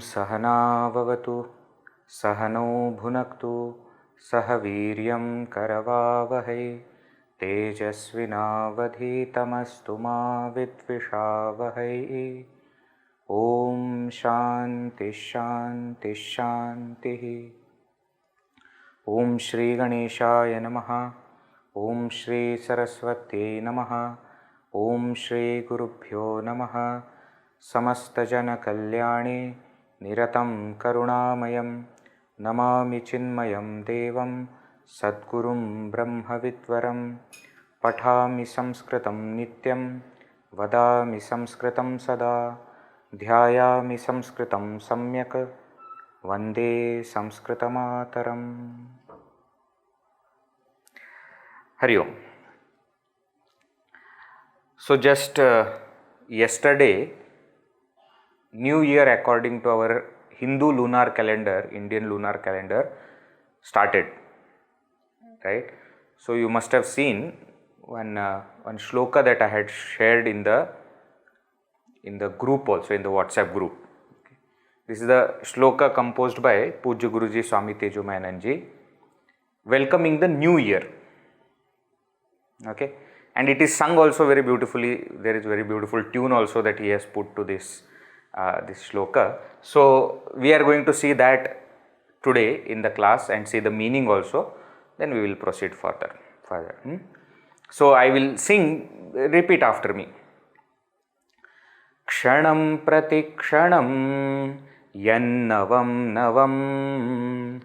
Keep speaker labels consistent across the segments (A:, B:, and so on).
A: सहना भवतु सहनौ भुनक्तु सह वीर्यं करवावहै तेजस्विनावधीतमस्तु मा विद्विषावहै। ओम शांति शांति शांति। ओम श्री गणेशाय नमः। ओम श्री सरस्वत्यै नमः। ओम श्री गुरुभ्यो नमः। समस्तजनकल्याणे निरतं करुणामयं नमामि चिन्मयं देवं सद्गुरुं ब्रह्मविद्वरं। पठामि संस्कृतं नित्यं वदामि संस्कृतं सदा ध्यायामि संस्कृतं सम्यक् वन्दे संस्कृतमातरम्। हरि ओम। So just yesterday, New Year according to our Hindu lunar calendar, Indian lunar calendar started, right? So you must have seen one shloka that I had shared in the group also, in the WhatsApp group. Okay. This is the shloka composed by Pujya Guruji Swami Tejomayananji, welcoming the new year. Okay, and it is sung also very beautifully. There is very beautiful tune also that he has put to this shloka. So we are going to see that today in the class and see the meaning also. Then we will proceed further. So I will sing. Repeat after me. Kshanam pratikshanam yannavam navam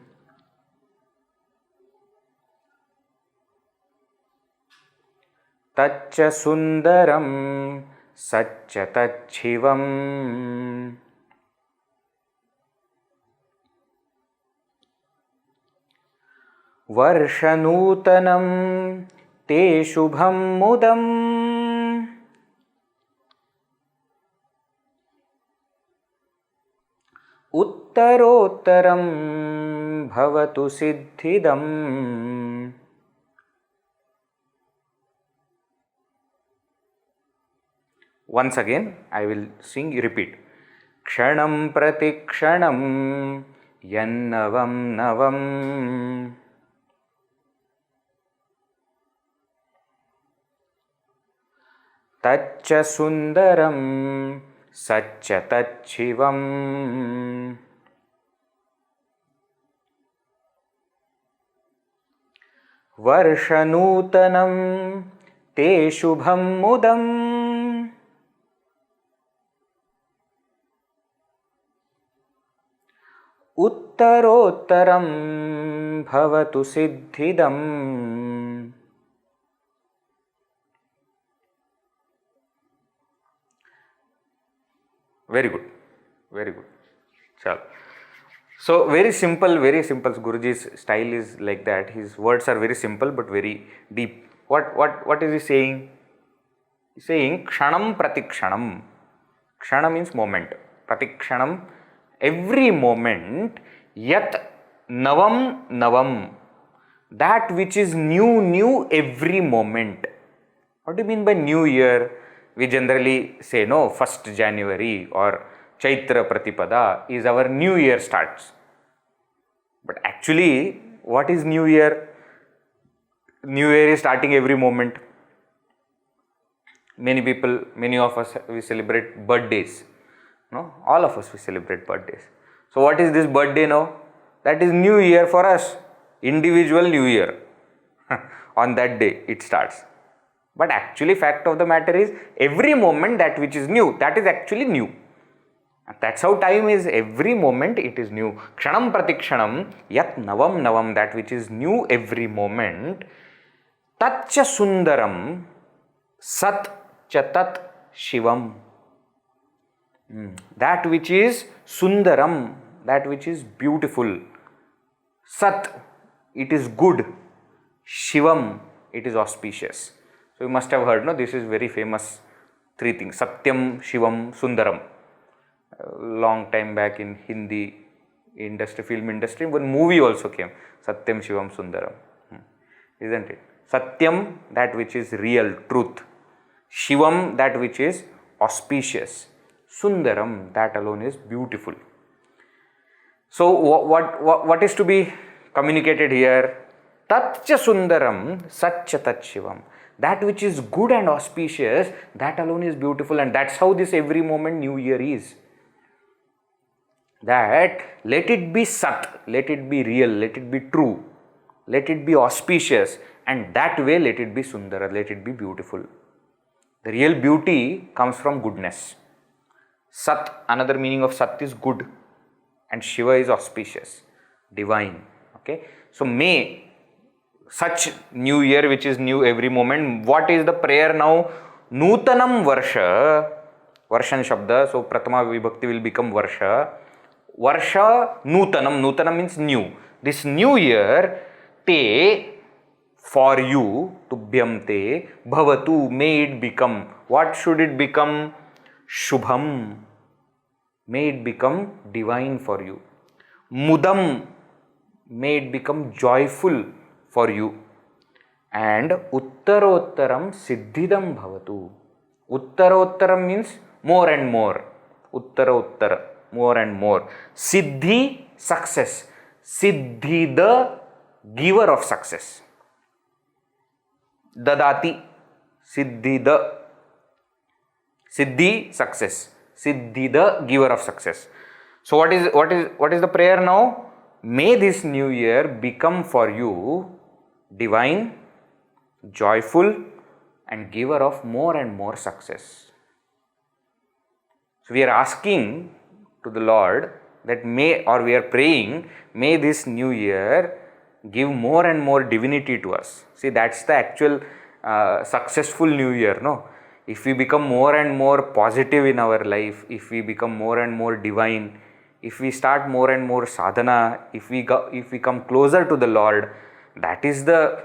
A: tacca sundaram Satcha Tacchivam Varshanutanam Te Shubham Mudam Uttarottaram Bhavatu Siddhidam. Once again, I will sing, repeat. Kshanam pratikshanam yannavam navam tacca sundaram satcha tacchivam varshanutanam te shubham mudam Uttarottaram Bhavatu Siddhidam. Very good, very good. Chalo. So very simple, Guruji's style is like that. His words are very simple but very deep. What is he saying? He's saying Kshanam Pratikshanam. Kshana means moment. Pratikshanam, every moment. Yat navam navam, that which is new every moment. What do you mean by new year? We generally say no, 1st January or Chaitra Pratipada is our new year starts. But actually, what is new year? New year is starting every moment. Many of us, we celebrate birthdays. No, all of us we celebrate birthdays. So what is this birthday now? That is new year for us, individual new year. On that day it starts. But actually fact of the matter is, every moment that which is new, that is actually new. And that's how time is. Every moment it is new. Kshanam pratikshanam yat navam navam, that which is new every moment. Tatcha sundaram sat cha tat Shivam. That which is Sundaram, that which is beautiful. Sat, it is good. Shivam, it is auspicious. So you must have heard, no? This is very famous three things. Satyam, Shivam, Sundaram. Long time back in Hindi industry, film industry, one movie also came. Satyam, Shivam, Sundaram. Isn't it? Satyam, that which is real, truth. Shivam, that which is auspicious. Sundaram, that alone is beautiful. So what is to be communicated here? Tatcha Sundaram, Satcha Tat Shivam. That which is good and auspicious, that alone is beautiful, and that's how this every moment New Year is. That let it be Sat, let it be real, let it be true, let it be auspicious, and that way let it be Sundara, let it be beautiful. The real beauty comes from goodness. Sat, another meaning of Sat is good, and Shiva is auspicious, divine. Okay, so may such New Year, which is new every moment. What is the prayer now? Nutanam Varsha, Varshan Shabda, so Pratama Vibhakti will become Varsha. Varsha Nutanam, Nutanam means new. This new year, te, for you, tubhyam te, bhavatu, may it become. What should it become? Shubham, may it become divine for you. Mudam, may it become joyful for you. And Uttarottaram Siddhidam Bhavatu. Uttarottaram means more and more. Uttarottara, more and more. Siddhi, success. Siddhi, the giver of success. Dadati, Siddhi, the Siddhi, success. Siddhi, the giver of success. So what is the prayer now? May this new year become for you divine, joyful, and giver of more and more success. So we are asking to the Lord that may, or we are praying, may this new year give more and more divinity to us. See, that's the actual successful new year, no? If we become more and more positive in our life, if we become more and more divine, if we start more and more sadhana, if we come closer to the Lord, that's the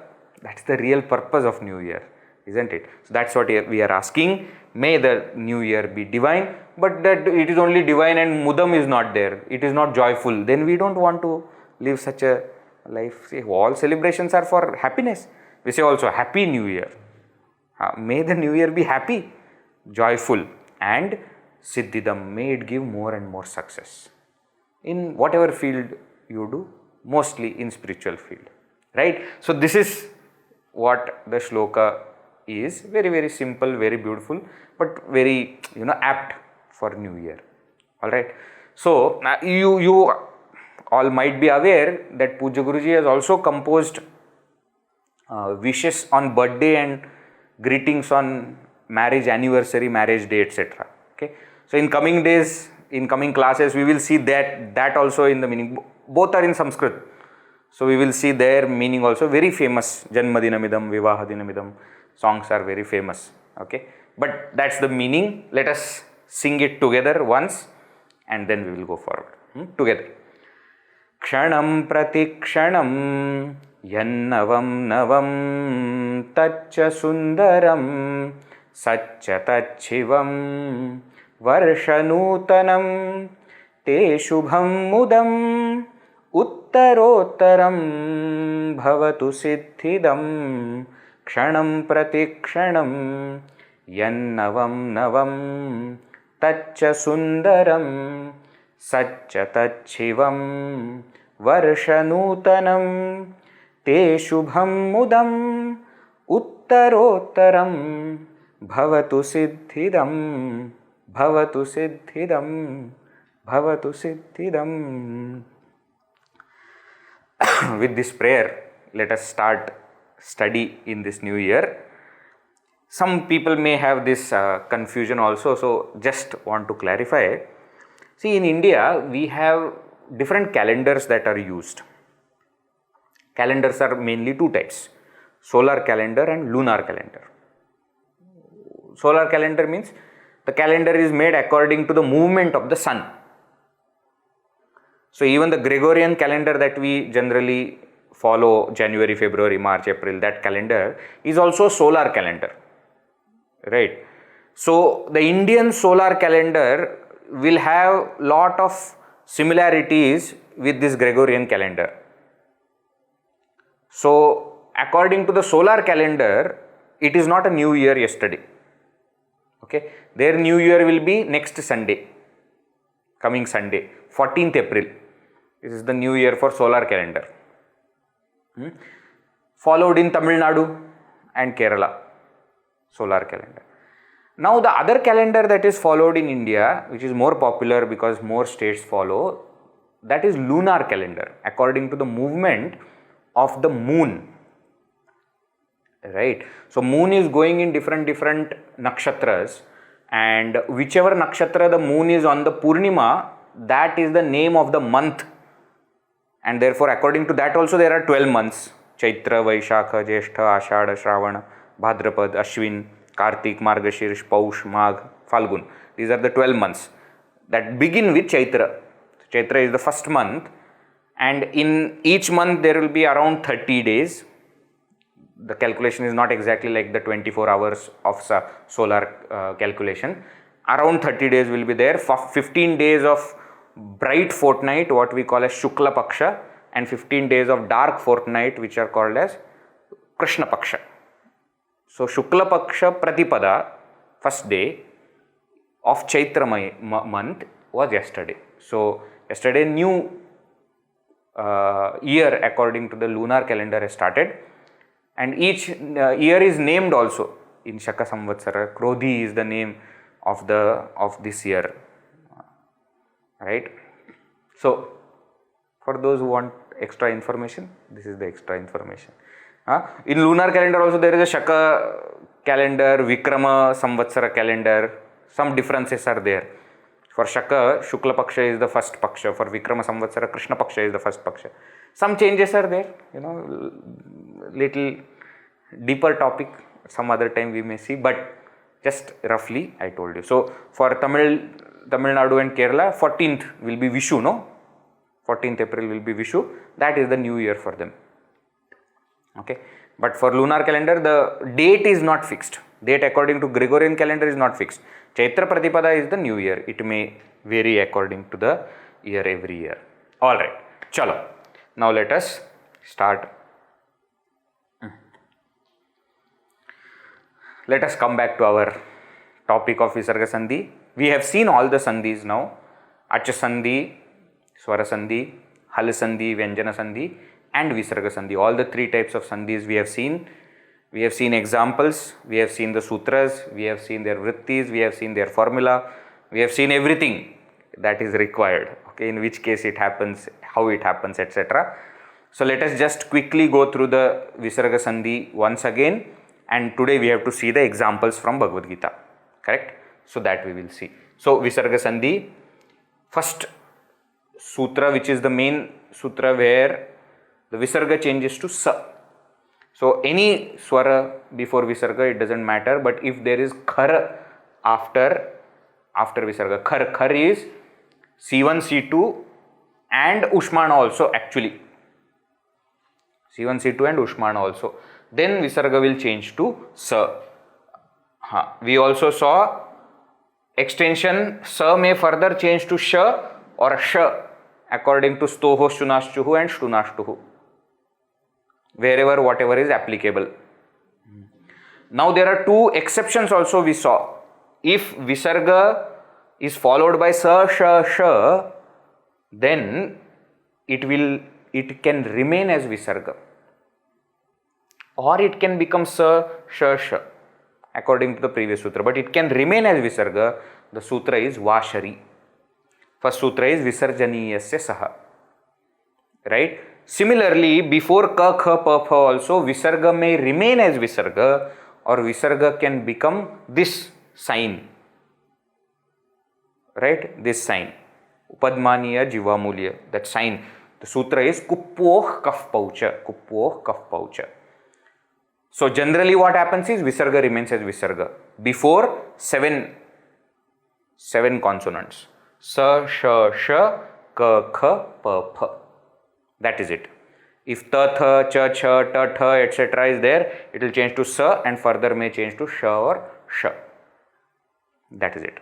A: real purpose of New Year, isn't it? So that's what we are asking. May the New Year be divine, but that it is only divine and mudam is not there. It is not joyful. Then we don't want to live such a life. See, all celebrations are for happiness. We say also Happy New Year. May the New Year be happy, joyful, and Siddhidam. May it give more and more success in whatever field you do, mostly in spiritual field, right? So this is what the shloka is. Very, very simple, very beautiful, but very, apt for New Year. All right. So you all might be aware that Puja Guruji has also composed wishes on birthday and greetings on marriage anniversary, marriage day, etc. Okay. So in coming days, in coming classes, we will see that also in the meaning. Both are in Sanskrit. So we will see their meaning also. Very famous. Janmadinamidam, Vivahadinamidam songs are very famous. Okay. But that's the meaning. Let us sing it together once and then we will go forward. Together. Kshanam pratikshanam yannavam navam taccha sundaram satcha tachivam varshanutanam te shubham mudam uttarottaram bhavatu siddhidam kshanam pratikshanam yannavam navam taccha sundaram satcha tachivam varshanutanam te shubham mudam uttarottaram bhavatu siddhidam bhavatu siddhidam bhavatu siddhidam. With this prayer, let us start study in this new year. Some people may have this confusion also, so just want to clarify. See, in India, we have different calendars that are used. Calendars are mainly two types, solar calendar and lunar calendar. Solar calendar means the calendar is made according to the movement of the sun. So even the Gregorian calendar that we generally follow, January, February, March, April, that calendar is also solar calendar, right? So the Indian solar calendar will have lot of similarities with this Gregorian calendar. So according to the solar calendar, it is not a new year yesterday. Okay, their new year will be next Sunday, coming Sunday, 14th April. This is the new year for solar calendar. Followed in Tamil Nadu and Kerala, solar calendar. Now the other calendar that is followed in India, which is more popular because more states follow, that is lunar calendar, according to the movement of the moon. Right? So moon is going in different nakshatras, and whichever nakshatra the moon is on the Purnima, that is the name of the month. And therefore, according to that also there are 12 months. Chaitra, Vaishakha, Jyeshtha, Ashadha, Shravana, Bhadrapad, Ashwin, Kartik, Margashirish, Paush, Magh, Falgun. These are the 12 months that begin with Chaitra. Chaitra is the first month, and in each month there will be around 30 days. The calculation is not exactly like the 24 hours of solar calculation. Around 30 days will be there. 15 days of bright fortnight, what we call as Shukla Paksha, and 15 days of dark fortnight, which are called as Krishna Paksha. So Shukla Paksha Pratipada, first day of Chaitra month, was yesterday. So yesterday new year according to the lunar calendar has started, and each year is named also. In Shaka Samvatsara, Krodhi is the name of this year. Right? So for those who want extra information, this is the extra information. In lunar calendar also there is a Shaka calendar, Vikrama Samvatsara calendar. Some differences are there. For Shaka, Shukla Paksha is the first Paksha. For Vikrama Samvatsara, Krishna Paksha is the first Paksha. Some changes are there, little deeper topic. Some other time we may see, but just roughly I told you. So for Tamil Nadu and Kerala, 14th will be Vishu, no? 14th April will be Vishu. That is the new year for them. Okay. But for lunar calendar, the date is not fixed. Date according to Gregorian calendar is not fixed. Chaitra Pratipada is the new year. It may vary according to the year every year. Alright. Chalo. Now let us start. Let us come back to our topic of Visarga Sandhi. We have seen all the Sandhis now. Acha Sandhi, Swara Sandhi, Hal Sandhi, Vyanjana Sandhi, and Visarga Sandhi. All the three types of Sandhis we have seen. We have seen examples, we have seen the sutras, we have seen their vrittis, we have seen their formula, we have seen everything that is required, okay, in which case it happens, how it happens, etc. So let us just quickly go through the Visarga Sandhi once again, and today we have to see the examples from Bhagavad Gita, correct? So that we will see. So Visarga Sandhi, first sutra, which is the main sutra where the Visarga changes to Sa. So any swara before Visarga, it doesn't matter, but if there is Khar after Visarga, Khar is C1, C2 and Ushmana also actually. C1, C2 and Ushmana also. Then Visarga will change to Sa. We also saw extension Sa may further change to Sha or Sha according to Stoho, Shunashchuhu and Shtunashtuhu. Wherever whatever is applicable. Now there are two exceptions also we saw. If Visarga is followed by Sa, Sha, Sha, then it can remain as Visarga. Or it can become Sa, Sha, Sha according to the previous sutra. But it can remain as Visarga. The sutra is Vashari. First sutra is Visarjaniyasya Saha. Right? Similarly, before Ka, Kha, Pa, Pha also, Visarga may remain as Visarga, or Visarga can become this sign. Right? This sign. Upadmaniya Jivamulya. That sign. The sutra is Kuppoh Kaf Paucha. Kuppoh Kaf Paucha. So generally what happens is Visarga remains as Visarga. Before 7 7 consonants. Sa, sha, sha, ka, kha, pa, pha. That is it. If ta, tha, cha, cha, ta, tha, etc. is there, it will change to sa and further may change to sha or sha. That is it.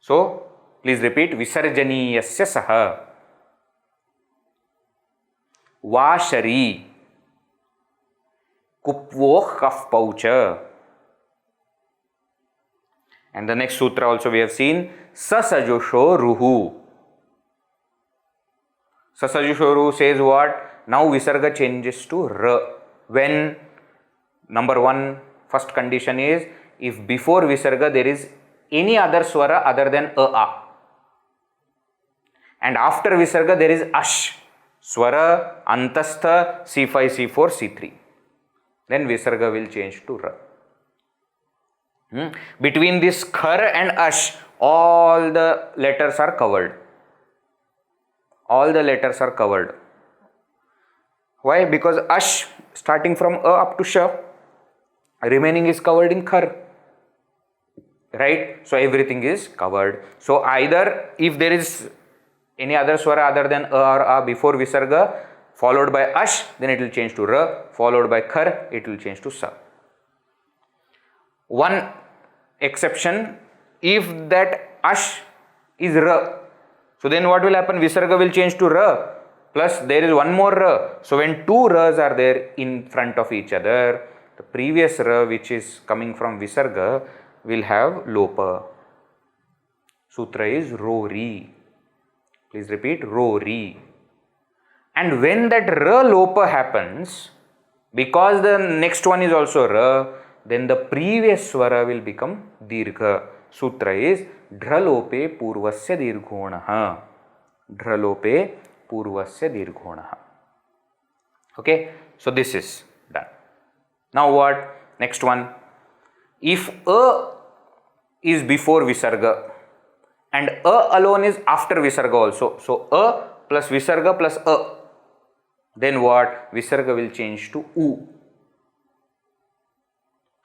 A: So, please repeat. Visarjaniyasya saha. Vashari. Kupvoh kaf paucha. And the next sutra also we have seen. Sasajosho ruhu. Sasajosho ruhu says what? Now visarga changes to ra. When number 1, first condition is if before visarga there is any other swara other than a. And after visarga there is ash. Swara, antastha, C5, C4, C3. Then visarga will change to ra. Between this khar and ash, all the letters are covered. All the letters are covered. Why? Because ash starting from a up to sha, remaining is covered in khar. Right? So everything is covered. So either if there is any other swara other than a or a before visarga, followed by ash, then it will change to ra, followed by khar, it will change to sa. One exception, if that ash is ra, so then what will happen? Visarga will change to ra, plus there is one more ra. So when two ra's are there in front of each other, the previous ra which is coming from visarga will have lopa. Sutra is rori. Please repeat, rori. And when that ra lopa happens, because the next one is also ra, then the previous swara will become dirgha. Sutra is dhralope purvasya dirghonaha. Dhralope purvasya dirghonaha. Okay, so this is done. Now what? Next one. If a is before visarga and a alone is after visarga also, so a plus visarga plus a, then what? Visarga will change to u.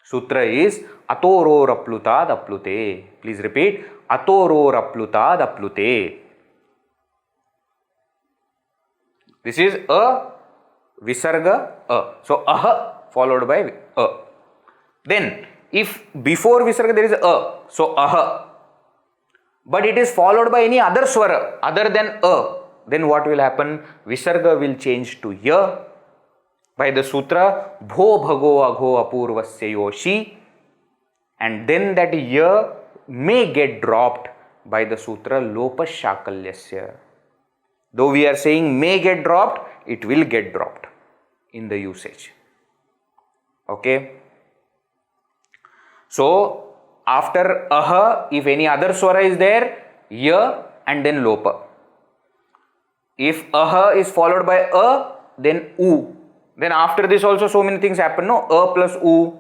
A: Sutra is atoro raplutad aplute. Please repeat, atoro raplutad aplute. This is a, visarga, a. So aha followed by a. Then if before visarga there is a, so aha, but it is followed by any other swara other than a, then what will happen? Visarga will change to ya by the sutra bho bhago agho apurvasya yoshi, and then that ya may get dropped by the sutra lopa shakalyasya. Though we are saying may get dropped, it will get dropped in the usage. Okay. So after aha, if any other swara is there, ya and then lopa. If aha is followed by a, then u. Then after this also so many things happen. No, a plus u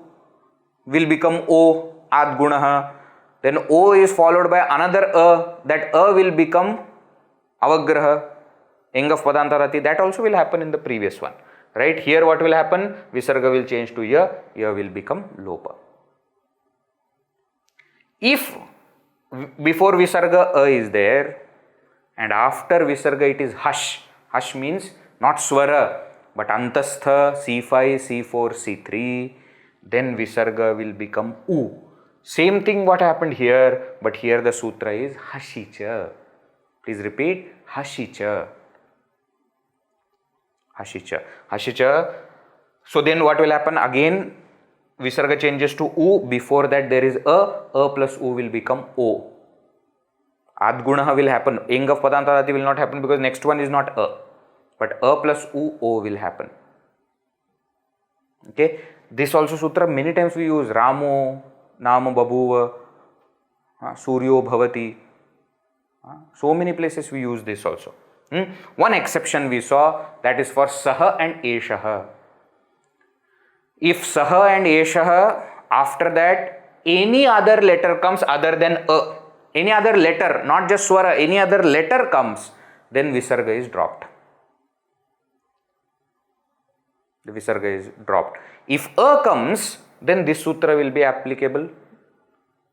A: will become o, adgunaha. Then o is followed by another a. That a will become avagraha, engaf padantarati. That also will happen in the previous one. Right? Here what will happen? Visarga will change to ya will become lopa. If before visarga a is there and after visarga it is hush. Hush means not swara but antastha, C5, C4, C3. Then visarga will become u. Same thing what happened here, but here the sutra is hashicha. Please repeat, hashicha. Hashicha. Hashicha. So then what will happen? Again visarga changes to u. Before that there is a plus u will become o. Adgunaha will happen. Engaf padantarati will not happen because next one is not a. But a plus u, o will happen. Okay. This also sutra many times we use. Ramo, Nama Babuva, Suryo Bhavati. So many places we use this also. One exception we saw, that is for Saha and Eshaha. If Saha and Eshaha, after that any other letter comes other than a, any other letter, not just swara, any other letter comes, then visarga is dropped. The visarga is dropped. If a comes, then this sutra will be applicable.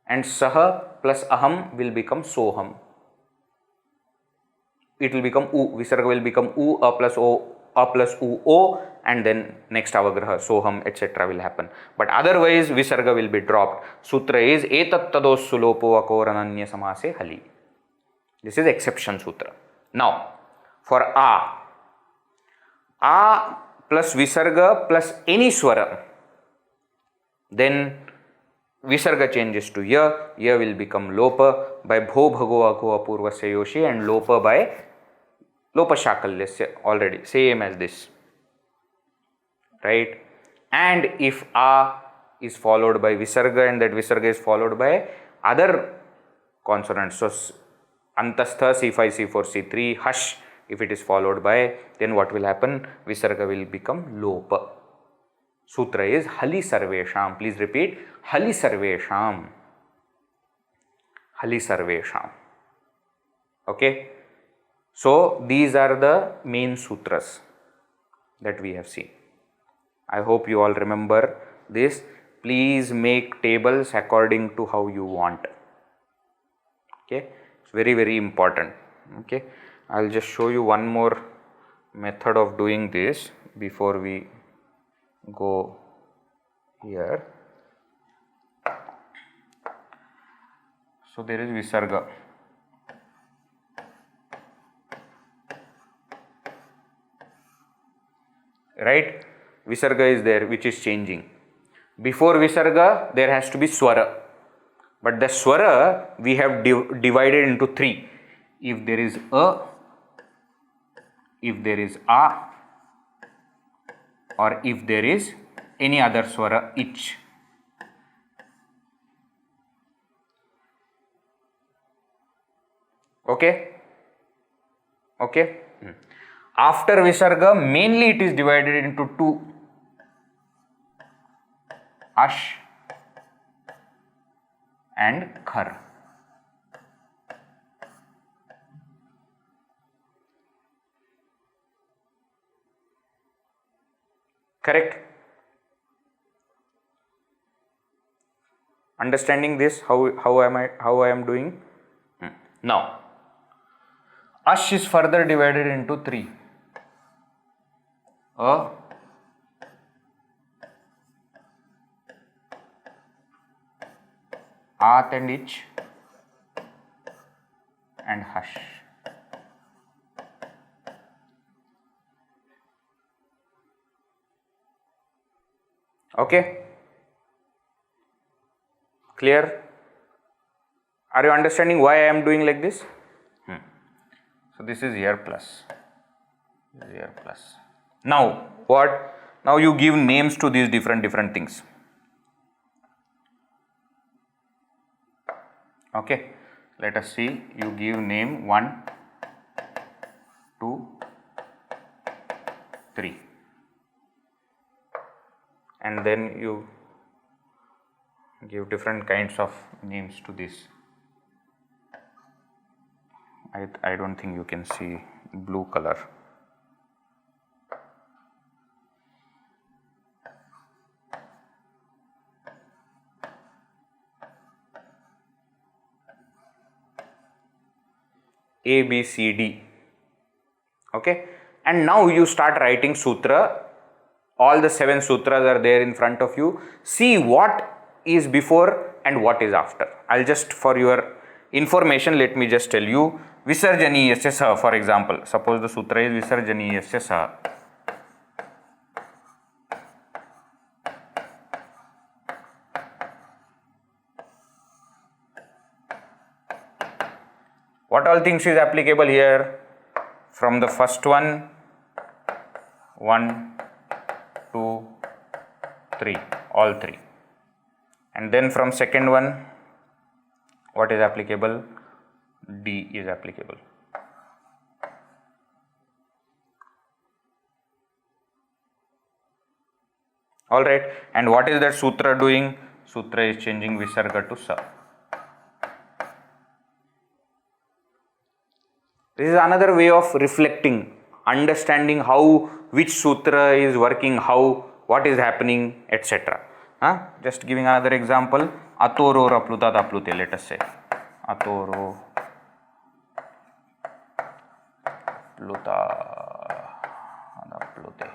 A: and saha plus aham will become soham. It will become u, visarga will become u, a plus u, o, and then next avagraha, soham, etc. will happen. But otherwise, visarga will be dropped. Sutra is etat tados sulopo akorananya samase hali. This is exception sutra. Now, for a plus visarga plus any swara, then visarga changes to ya will become lopa by bho bhago ako apurvasya yoshi and lopa by lopa shakalya, already same as this, right? And if a is followed by visarga and that visarga is followed by other consonants, so antastha C5 C4 C3 hush, if it is followed by, then what will happen? Visarga will become lopa. Sutra is hali sarvesham. Please repeat, hali sarvesham. Hali sarvesham. Okay. So these are the main sutras that we have seen. I hope you all remember this. Please make tables according to how you want. Okay. It's very, very important. Okay. I'll just show you one more method of doing this before we go here. So there is visarga. Right? Visarga is there, which is changing. Before visarga, there has to be swara. But the swara we have divided into three. If there is a, if there is a, or if there is any other swara, ich. Okay? Okay? After visarga, mainly it is divided into two. Ash and khar. Correct? Understanding this, how I am doing? Now, ash is further divided into three. A, at and ich, and hush. Okay? Clear? Are you understanding why I am doing like this? So this is here plus. This is here plus. Now what? Now you give names to these different things. Okay. Let us see. You give name 1, 2, 3. And then you give different kinds of names to this. I don't think you can see blue color. A, B, C, D. Okay. And now you start writing sutra. All the 7 sutras are there in front of you. See what is before and what is after. I'll just, for your information, let me just tell you. Visarjaniyasya sa, for example. Suppose the sutra is Visarjaniyasya sa. What all things is applicable here? From the first one, 1, 2, 3, all 3. And then from second one, what is applicable? D is applicable. Alright, and what is that sutra doing? Sutra is changing visarga to sa. This is another way of reflecting, understanding how, which sutra is working, how, what is happening, etc. Just giving another example. Atoro raplutat aplute, let us say. Atoro pluta aplute.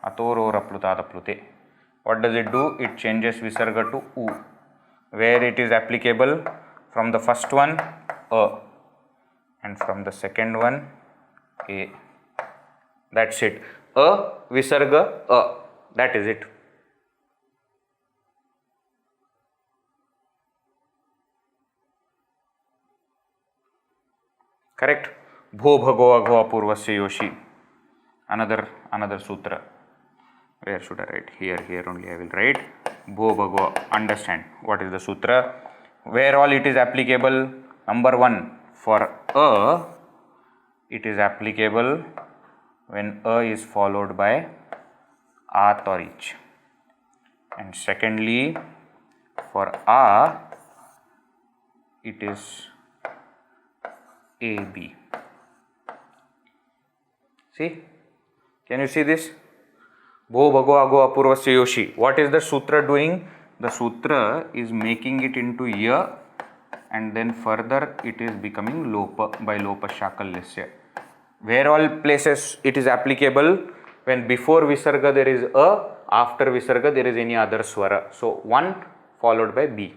A: Atoro raplutat aplute. What does it do? It changes visarga to u. Where it is applicable? From the first one, a. And from the second one, a. That's it. A, visarga, a. That is it. Correct? Bho bhago agho apurvasya yoshi. Another sutra. Where should I write? Here only I will write. Bho bhago. Understand what is the sutra. Where all it is applicable? Number 1, for a, it is applicable when a is followed by at or ich. And secondly, for a, it is AB. See? Can you see this? Bho bhago ago apurvasya yoshi. What is the sutra doing? The sutra is making it into ya, and then further it is becoming lopa by lopa shakallasya. Where all places it is applicable? When before visarga there is a, after visarga there is any other swara. So 1 followed by b.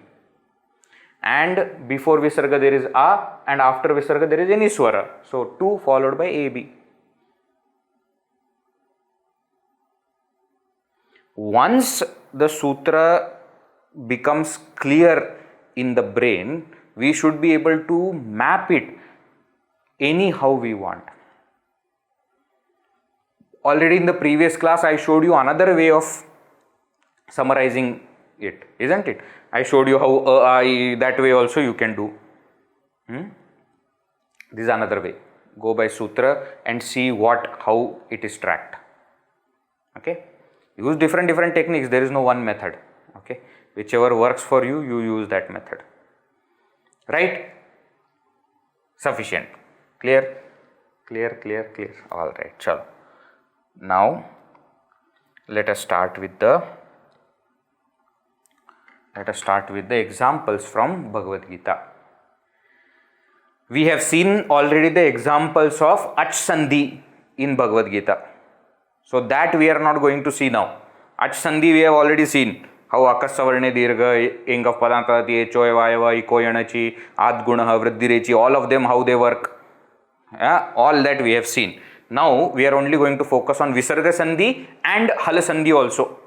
A: And before visarga there is a, and after visarga there is any swara. So 2 followed by ab. Once the sutra becomes clear in the brain, we should be able to map it anyhow we want. Already in the previous class I showed you another way of summarizing it, isn't it? I showed you how I, that way also you can do. This is another way. Go by sutra and see how it is tracked. Okay? Use different techniques. There is no one method. Okay? Whichever works for you, you use that method. Right? Sufficient. Clear? Clear. All right. Chalo. Now, let us start with the examples from Bhagavad Gita. We have seen already the examples of ach sandhi in Bhagavad Gita. So that we are not going to see now. Ach sandhi we have already seen. How akasavarne dirgha, eng of padantati, echo, vayava, iko, yanachi, ad gunaha, vriddirechi, all of them, how they work. All that we have seen. Now we are only going to focus on visarga sandhi and hal sandhi also.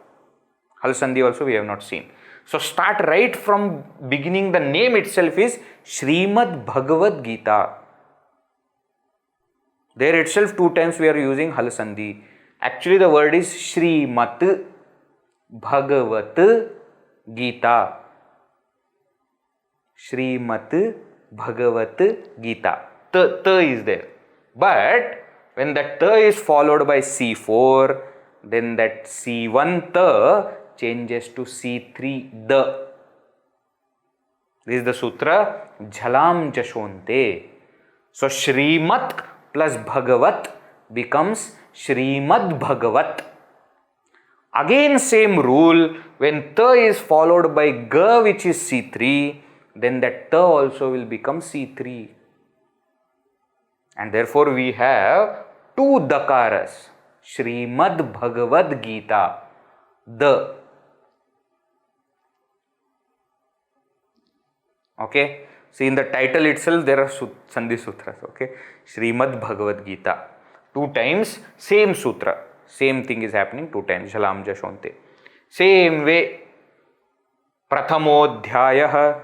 A: Hal sandhi also we have not seen. So start right from beginning. The name itself is Srimad Bhagavad Gita. There itself 2 times we are using hal sandhi. Actually the word is Srimat Bhagavat Gita. Srimat Bhagavat Gita. Ta is there. But when that ta is followed by C4, then that C1 ta changes to C3 the. This is the sutra Jhalam Jashonte. So Srimat plus Bhagavat becomes Srimad Bhagavat. Again same rule, when ta is followed by ga, which is C3, then that ta also will become C3. And therefore we have 2 dakaras. Srimad Bhagavad Gita. The. Okay. See, in the title itself there are Sandhi Sutras. Okay. Srimad Bhagavad Gita. 2 times same sutra. Same thing is happening 2 times. Jhalam Jashonte. Same way. Prathamodhyayah.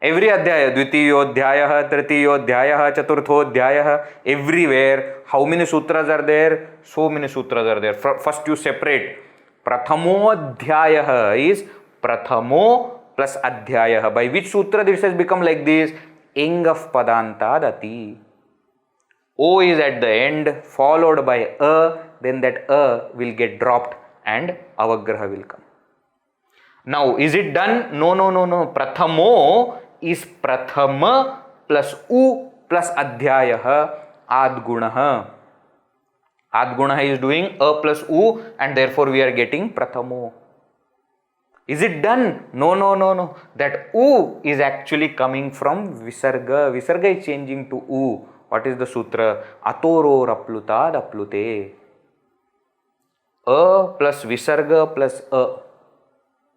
A: Every adhyaya. Dvitiyodhyayah, Tritiyodhyayah, Chaturthodhyayah. Everywhere. How many sutras are there? So many sutras are there. First you separate. Prathamodhyayah is Prathamo plus Adhyayah. By which sutra this has become like this? Eng of Padantadati. O is at the end, followed by a, then that a will get dropped and avagraha will come. Now, is it done? No. Prathamo is Prathama plus U plus Adhyayah ad gunaha. Adguna is doing a plus u, and therefore we are getting prathamo. Is it done? No, no, no, no. That u is actually coming from visarga. Visarga is changing to u. What is the sutra? Atoro raplutad aplute. A plus visarga plus a.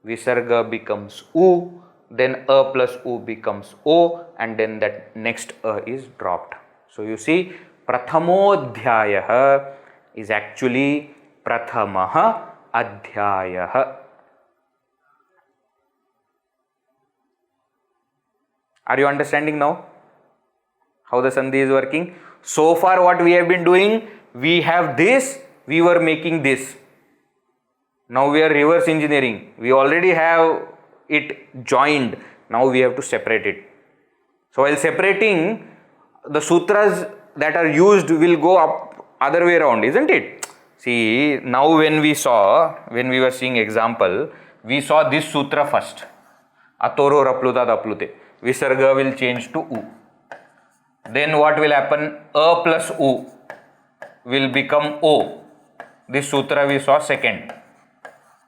A: Visarga becomes u, then a plus u becomes o, and then that next a is dropped. So you see, prathamodhyayah is actually prathamaha adhyayah. Are you understanding now how the Sandhi is working? So far what we have been doing, we have this, we were making this. Now we are reverse engineering. We already have it joined. Now we have to separate it. So while separating, the sutras that are used will go up other way around, isn't it? See, now when we were seeing example, we saw this sutra first. Atoro raplutad aplute. Visarga will change to u. Then what will happen? A plus u will become o. This sutra we saw second.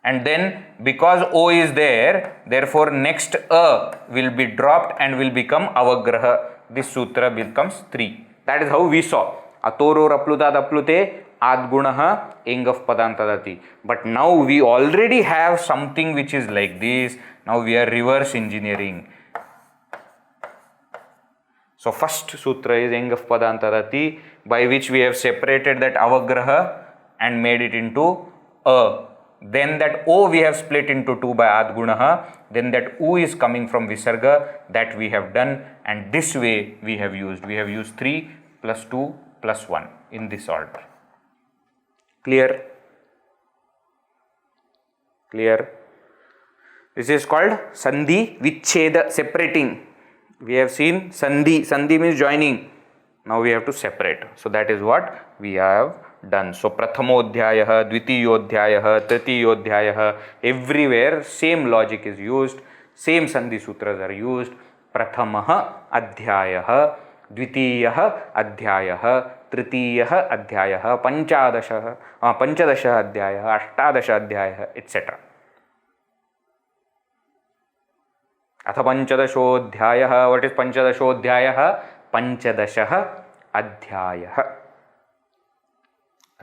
A: And then because o is there, therefore next a will be dropped and will become avagraha. This sutra becomes 3. That is how we saw. Atoro raplutad aplute adgunaha engaf padantadati. But now we already have something which is like this. Now we are reverse engineering. So first sutra is engaf padantadati, by which we have separated that avagraha and made it into a. Then that o we have split into 2 by adgunaha. Then that u is coming from visarga, that we have done, and this way we have used. We have used 3 plus 2 plus 1 in this order. Clear? Clear? This is called Sandhi Vichcheda, separating. We have seen Sandhi. Sandhi means joining. Now we have to separate. So that is what we have done. So prathamodhyayah, dvitiyodhyayah, tritiyodhyayah, everywhere same logic is used. Same Sandhi sutras are used. Prathamaha adhyayah, dvitiyah adhyayah, tritiyah adhyayah, panchadasha adhyayah, ashtadasha adhyayah, etc. Atha panchadashodhyayah. What is panchadashodhyayah? Panchadasha adhyayah.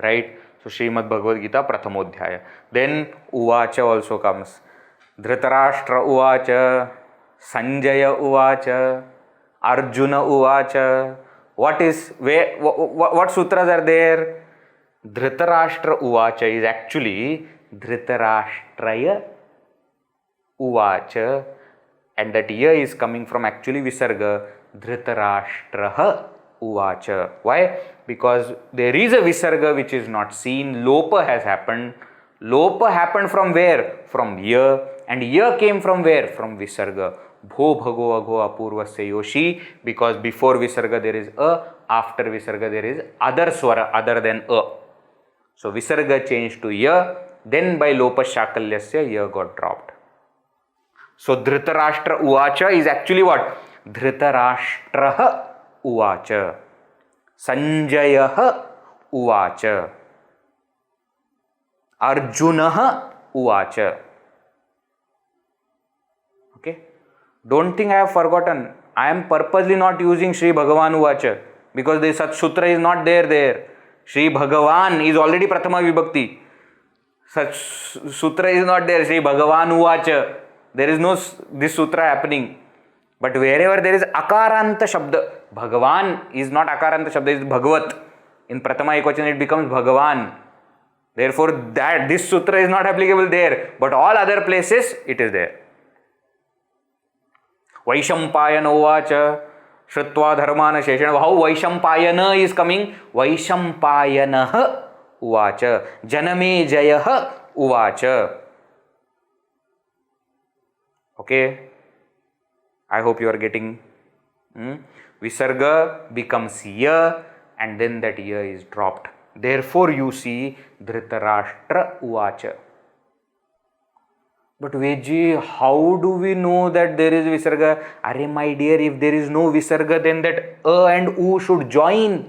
A: Right? So Srimad Bhagavad Gita Prathamodhyaya. Then Uvacha also comes. Dhritarashtra Uvacha, Sanjaya Uvacha, Arjuna Uvacha. What sutras are there? Dhritarashtra Uvacha is actually Dhritarashtraya Uvacha, and that ya is coming from actually Visarga, Dhritarashtraha Uvacha. Why? Because there is a Visarga which is not seen. Lopa has happened. Lopa happened from where? From ya. And ya came from where? From Visarga. Bho bhago agho apurvasya yoshi. Because before Visarga there is a, after Visarga there is other swara other than a. So Visarga changed to ya. Then by Lopa Shakalyasya ya got dropped. So Dhritarashtra Uvacha is actually what? Dhritarashtraha Uvacha. Sanjayaha Uvacha. Arjunaha Uvacha. Okay. Don't think I have forgotten. I am purposely not using Sri Bhagavan Uvacha because the such sutra is not there. Sri Bhagavan is already Prathama Vibhakti. Such sutra is not there. Sri Bhagavan Uvacha. There is no this sutra happening. But wherever there is Akaranta Shabda, Bhagavan is not Akaranta Shabda, it is Bhagavat. In Prathama Ekvachan it becomes Bhagavan. Therefore this sutra is not applicable there. But all other places it is there. Vaishampayana Uvacha, Shrutva Dharmana Sheshana. How Vaishampayana is coming? Vaishampayanaha Uvacha. Janame Jayaha Uvacha. Okay, I hope you are getting. Visarga becomes ya, and then that ya is dropped. Therefore, you see Dhritarashtra Uvacha. But Veji, how do we know that there is Visarga? Arey my dear, if there is no Visarga, then that a and u should join.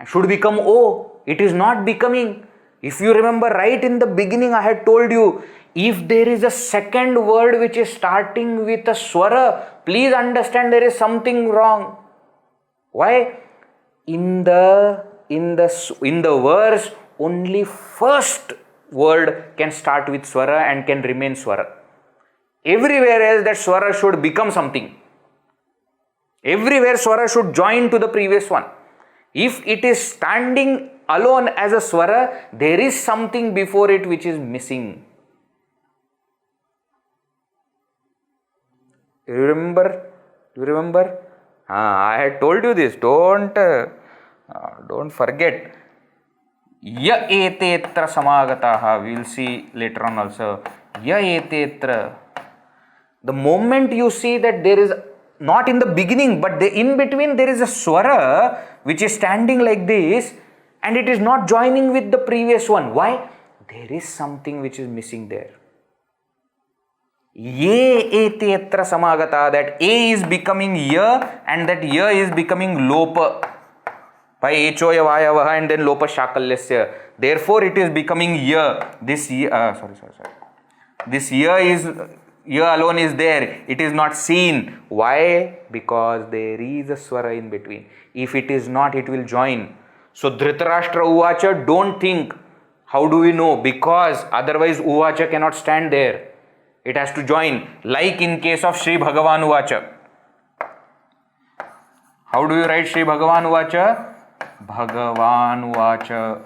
A: should become O. It is not becoming. If you remember right in the beginning, I had told you, if there is a second word which is starting with a swara, please understand there is something wrong. Why? In the verse, only first word can start with swara and can remain swara. Everywhere else that swara should become something. Everywhere swara should join to the previous one. If it is standing alone as a swara, there is something before it which is missing. You remember? I had told you this. Don't forget. Ya etetra samagataha. We will see later on also. Ya etetra. The moment you see that there is, not in the beginning, but in between there is a swara which is standing like this and it is not joining with the previous one. Why? There is something which is missing there. Ye etetra samagata, that A is becoming ya and that ya is becoming lopa by echoya vayavaha and then lopa shakallasya. Therefore it is becoming ya. This ya is, ya alone is there. It is not seen. Why? Because there is a swara in between. If it is not, it will join. So Dhritarashtra Uvacha, don't think. How do we know? Because otherwise Uvacha cannot stand there. It has to join. Like in case of Sri Bhagavan Uvacha. How do you write Sri Bhagavan Uvacha? Bhagavan Uvacha.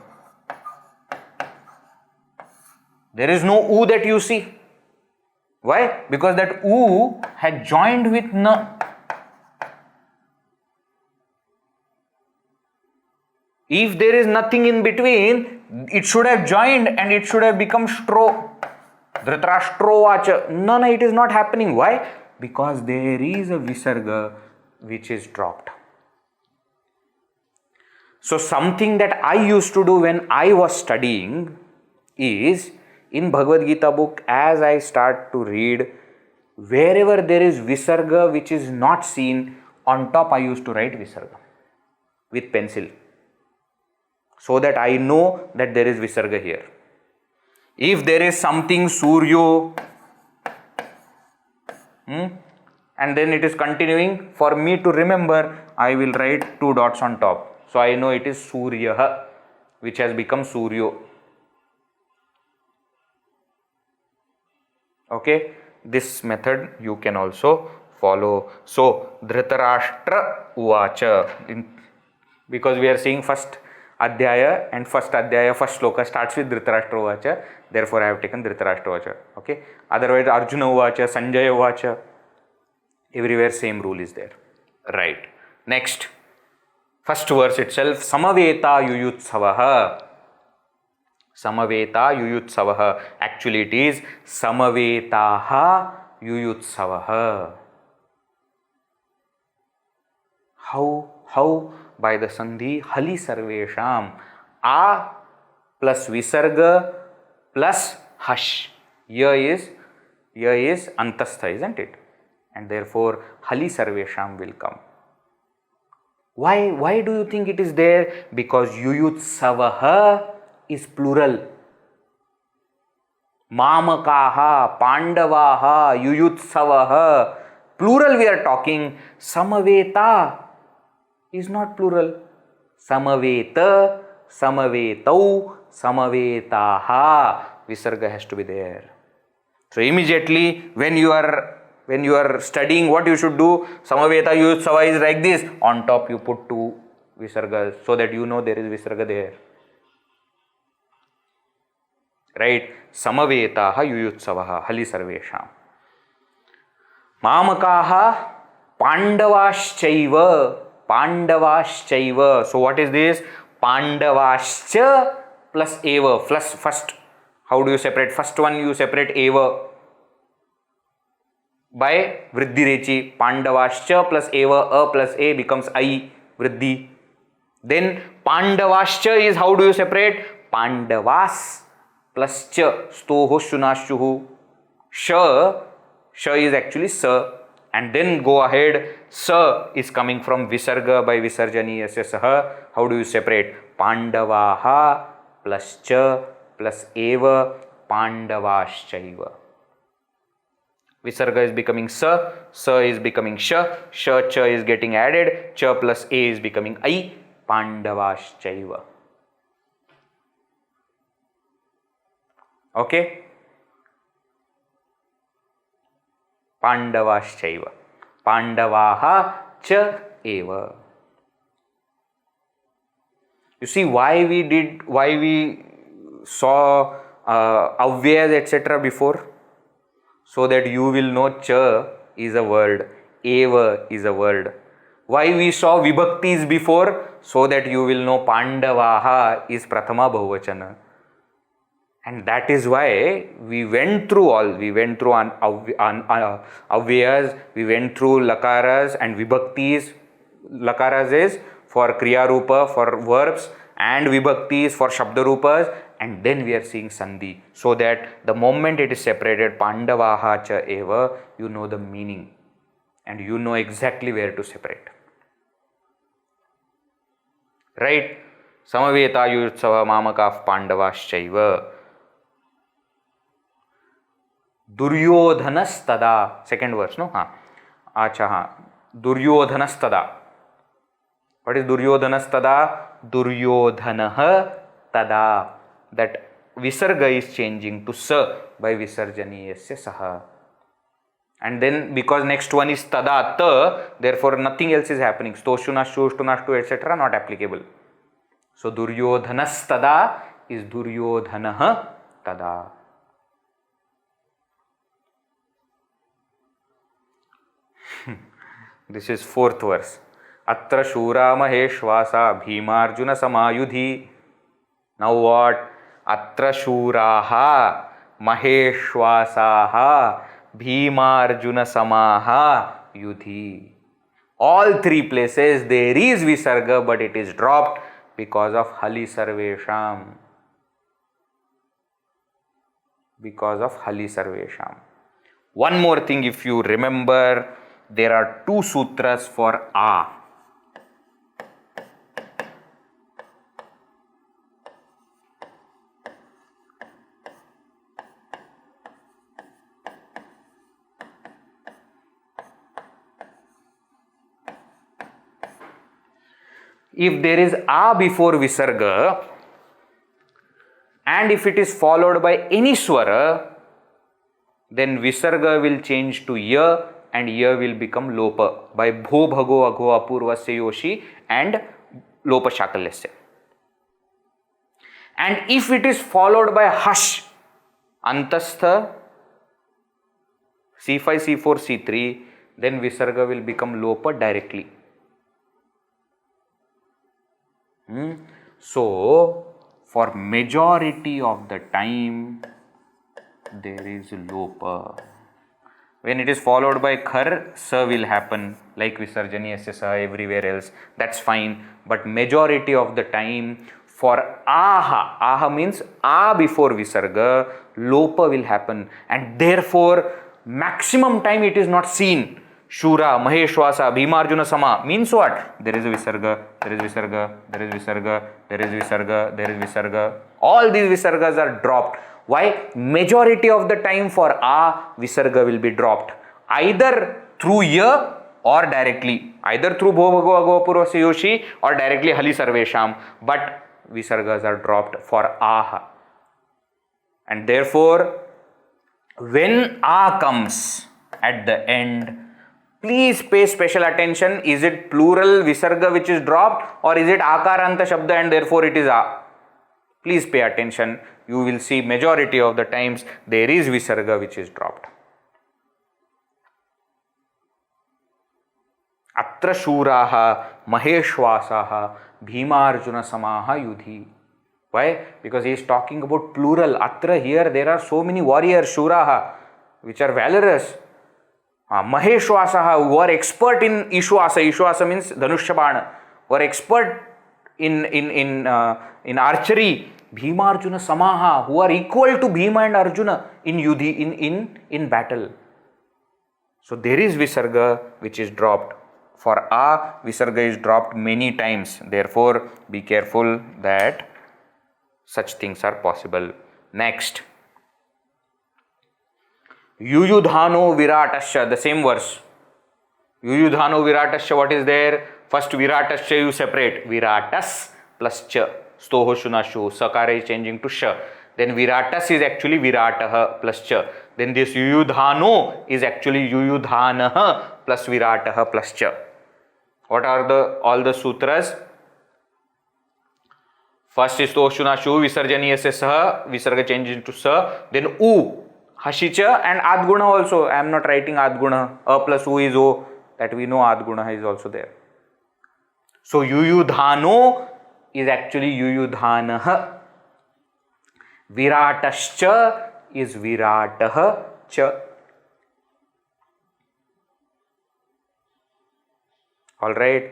A: There is no U that you see. Why? Because that U had joined with na. If there is nothing in between, it should have joined and it should have become stro. Dhritarashtrovacha. No, it is not happening. Why? Because there is a visarga which is dropped. So something that I used to do when I was studying is, in Bhagavad Gita book, as I start to read, wherever there is visarga which is not seen, on top I used to write visarga with pencil, so that I know that there is visarga here. If there is something suryo and then it is continuing, for me to remember, I will write 2 dots on top. So I know it is suryaha, which has become suryo. Okay, this method you can also follow. So Dhritarashtra Uvacha, because we are seeing first Adhyaya and first sloka starts with Dhritarashtra Uvacha. Therefore I have taken Dhritarashtra Uvacha. Okay, otherwise Arjuna Uvacha, Sanjaya Uvacha, everywhere same rule is there. Right. Next, first verse itself, Samaveta Yuyutsavaha. Samaveta Yuyutsavaha. Actually it is Samavetaha Yuyutsavaha. How? By the Sandhi Hali Sarvesham. A plus Visarga plus Hash. Ya is Antastha, isn't it? And therefore Hali Sarvesham will come. Why do you think it is there? Because Yuyutsavaha is plural. Mamakaha, Pandavaha, Yuyutsavaha. Plural we are talking. Samaveta is not plural. Samaveta, Samavetau, Samavetaha. Visarga has to be there. So immediately when you are studying, what you should do? Samaveta Yuyutsava is like this. On top you put 2 visargas so that you know there is visarga there. Right? Samavetaha Yuyutsavaha Hali Sarvesham. Mamakaha Pandavaschaiva. Pandavaschaiva. So what is this? Pandavascha plus eva. Plus first. How do you separate? First one you separate eva by Vriddhi Rechi. Pandavascha plus eva, a plus a becomes I, Vriddhi. Then Pandavascha is, how do you separate? Pandavas plus cha, stoho shunashuhu. Sha is actually sa. And then go ahead, Sa is coming from Visarga by Visarjaniyasya Saha. How do you separate? Pandavaha plus Cha plus Eva Pandavaschaiva. Visarga is becoming Sa is becoming Cha is getting added, Cha plus A is becoming I, Pandavaschaiva. Okay? Pandavaschaiva. Pandavaha cha eva. You see why we saw avyas etc. before? So that you will know cha is a word, eva is a word. Why we saw vibhaktis before? So that you will know Pandavaha is Prathama Bahuvachana. And that is why we went through avyas, we went through lakaras and vibhaktis. Lakaras is for kriya rupa, for verbs, and vibhaktis for shabda rupas, and then we are seeing sandhi. So that the moment it is separated, Pandavaha cha eva, you know the meaning and you know exactly where to separate. Right? Samaveta yutsava mamakaf Pandavaschaiva. Duryodhanastada, second verse, no? Duryodhanastada. What is Duryodhanastada? Duryodhanaha tada. That Visarga is changing to Sa by Visarjaniyasya Saha. And then because next one is Tada, Ta, therefore nothing else is happening. Stoshunastu, Ushtunastu, etc. not applicable. So Duryodhanastada is Duryodhanaha tada. This is fourth verse. Atra shura maheshvasa bhimarjuna samayudhi. Now what? Atra shuraha maheshvasaha bhimarjuna samaha yudhi. All three places there is Visarga, but it is dropped because of Hali Sarvesham. Because of Hali Sarvesham. One more thing, if you remember, there are two sutras for A. If there is A before Visarga and if it is followed by any swara, then Visarga will change to Ya and Ya will become Lopa by Bho Bhago Agho Apurvasya Yoshi and Lopa Shakalyasya. And if it is followed by Hash, Antastha, C5, C4, C3, then Visarga will become Lopa directly. So, for majority of the time, there is Lopa. When it is followed by Khar, Sa will happen like Visarjaniyasya Sa everywhere else. That's fine. But majority of the time, for Aha, Aha means A before Visarga, Lopa will happen. And therefore, maximum time it is not seen. Shura, Maheshwasa, Bhimarjuna Sama means what? There is a Visarga, there is Visarga, there is Visarga, there is Visarga, there is Visarga. All these Visargas are dropped. Why? Majority of the time for A, Visarga will be dropped. Either through Ya or directly. Either through Bho Bhago Agho Apurvasya Yoshi or directly Hali Sarvesham. But Visargas are dropped for Aha. And therefore, when A comes at the end, please pay special attention. Is it plural Visarga which is dropped or is it Akaranta Shabda and therefore it is A? Please pay attention. You will see majority of the times there is Visarga which is dropped. Atra Shuraha Maheshwasaha Bhimarjuna Samaha Yudhi. Why? Because he is talking about plural. Atra, here there are so many warriors, Shuraha, which are valorous. Maheshwasaha, who are expert in Ishwasa. Ishwasa means Dhanushya who are expert in archery. Bhimarjuna Samaha, who are equal to Bhima and Arjuna in Yudhi, in battle. So there is Visarga which is dropped. For a, visarga is dropped many times. Therefore, be careful that such things are possible. Next. Yuyudhano viratasya, the same verse. Yuyudhano viratasya, what is there? First viratasya you separate. Viratas plus cha. Stoho shunashu. Sakara is changing to sha. Then viratas is actually virataha plus cha. Then this yuyudhano is actually yuyudhanaha plus virataha plus cha. What are all the sutras? First is toshunashu, visarjaniyasya saha, visarga changes into sa. Then u, hashicha and adguna also. I am not writing adguna. A plus u is o. That we know adguna is also there. So yuyudhano is actually yuyudhanaha. Viratascha is virataha cha. All right.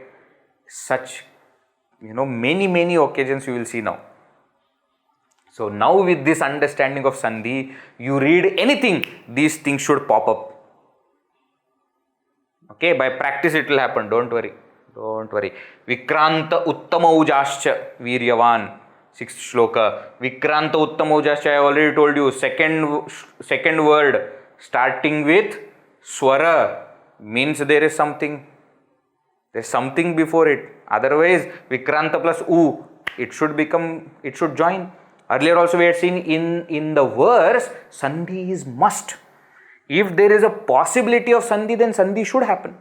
A: Such, many occasions you will see now. So now with this understanding of Sandhi, you read anything, these things should pop up. Okay, by practice it will happen, don't worry. Vikranta uttamaujascha viryavan, 6th shloka. Vikranta uttamaujascha, I already told you, second word starting with swara means there is something. There's something before it. Otherwise, Vikranta plus U, it should join. Earlier also we had seen in the verse, Sandhi is must. If there is a possibility of Sandhi, then Sandhi should happen.